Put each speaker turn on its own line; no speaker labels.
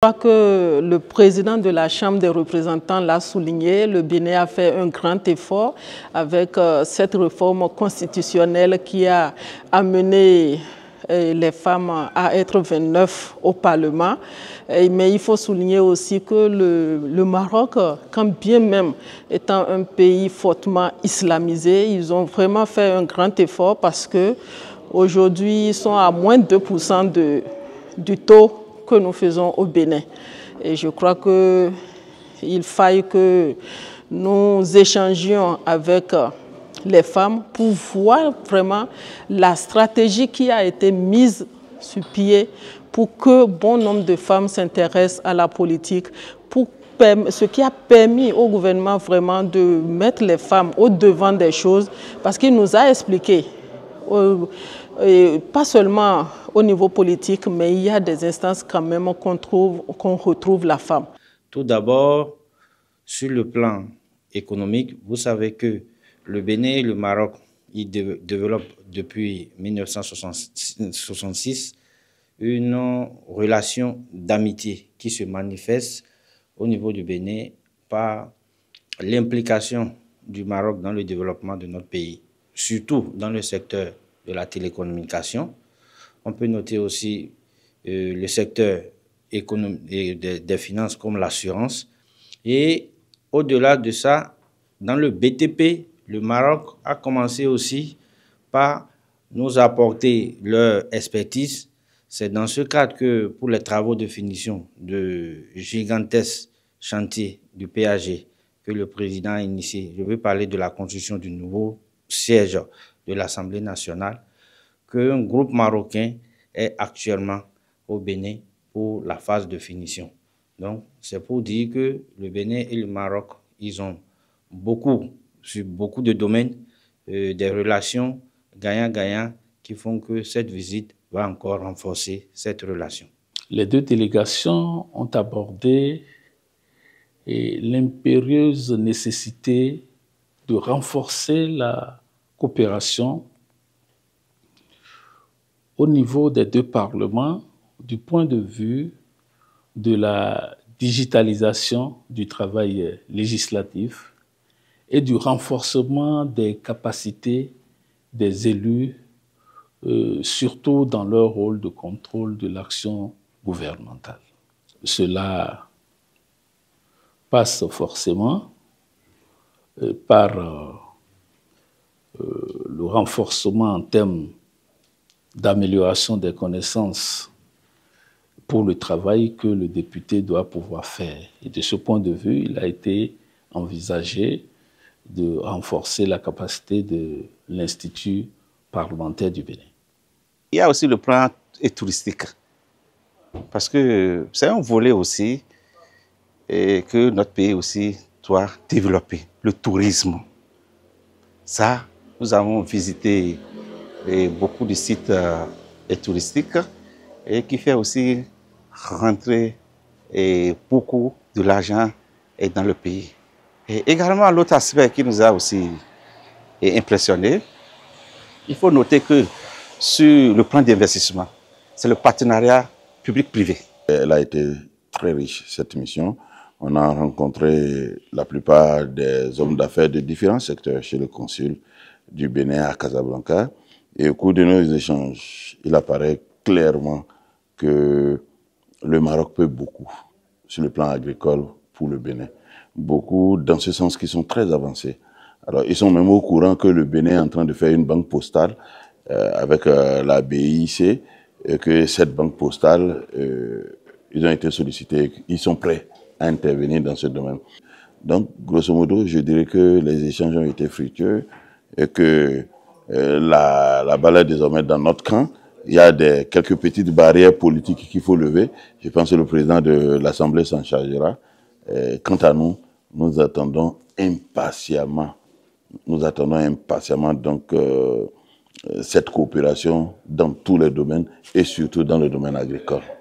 Je crois que le président de la Chambre des représentants l'a souligné, le Bénin a fait un grand effort avec cette réforme constitutionnelle qui a amené les femmes à être 29 au Parlement. Mais il faut souligner aussi que le Maroc, quand bien même étant un pays fortement islamisé, ils ont vraiment fait un grand effort parce qu'aujourd'hui, ils sont à moins de 2% du taux que nous faisons au Bénin. Et je crois qu'il faille que nous échangions avec les femmes pour voir vraiment la stratégie qui a été mise sur pied pour que bon nombre de femmes s'intéressent à la politique, ce qui a permis au gouvernement vraiment de mettre les femmes au devant des choses, parce qu'il nous a expliqué, pas seulement au niveau politique, mais il y a des instances quand même qu'on retrouve la femme.
Tout d'abord, sur le plan économique, vous savez que le Bénin et le Maroc, ils développent depuis 1966 une relation d'amitié qui se manifeste au niveau du Bénin par l'implication du Maroc dans le développement de notre pays, surtout dans le secteur de la télécommunication. On peut noter aussi le secteur des finances comme l'assurance. Et au-delà de ça, dans le BTP, le Maroc a commencé aussi par nous apporter leur expertise. C'est dans ce cadre que pour les travaux de finition de gigantesques chantiers du PAG que le président a initié, je veux parler de la construction du nouveau siège de l'Assemblée nationale, qu'un groupe marocain est actuellement au Bénin pour la phase de finition. Donc, c'est pour dire que le Bénin et le Maroc, ils ont sur beaucoup de domaines, des relations gagnant-gagnant qui font que cette visite va encore renforcer cette relation.
Les deux délégations ont abordé l'impérieuse nécessité de renforcer la coopération au niveau des deux parlements du point de vue de la digitalisation du travail législatif et du renforcement des capacités des élus, surtout dans leur rôle de contrôle de l'action gouvernementale. Cela passe forcément par le renforcement en termes d'amélioration des connaissances pour le travail que le député doit pouvoir faire. Et de ce point de vue, il a été envisagé de renforcer la capacité de l'Institut parlementaire du Bénin.
Il y a aussi le plan touristique, parce que c'est un volet aussi et que notre pays aussi doit développer, le tourisme. Ça, nous avons visité beaucoup de sites touristiques et qui fait aussi rentrer beaucoup de l'argent dans le pays. Et également, l'autre aspect qui nous a aussi impressionné, il faut noter que sur le plan d'investissement, c'est le partenariat public-privé.
Elle a été très riche, cette mission. On a rencontré la plupart des hommes d'affaires de différents secteurs chez le consul du Bénin à Casablanca. Et au cours de nos échanges, il apparaît clairement que le Maroc peut beaucoup sur le plan agricole pour le Bénin. Beaucoup dans ce sens qui sont très avancés. Alors, ils sont même au courant que le Bénin est en train de faire une banque postale avec la BIC, et que cette banque postale, ils ont été sollicités, ils sont prêts à intervenir dans ce domaine. Donc, grosso modo, je dirais que les échanges ont été fructueux et que la balle est désormais dans notre camp. Il y a quelques petites barrières politiques qu'il faut lever. Je pense que le président de l'Assemblée s'en chargera. Quant à nous, nous attendons impatiemment donc cette coopération dans tous les domaines et surtout dans le domaine agricole.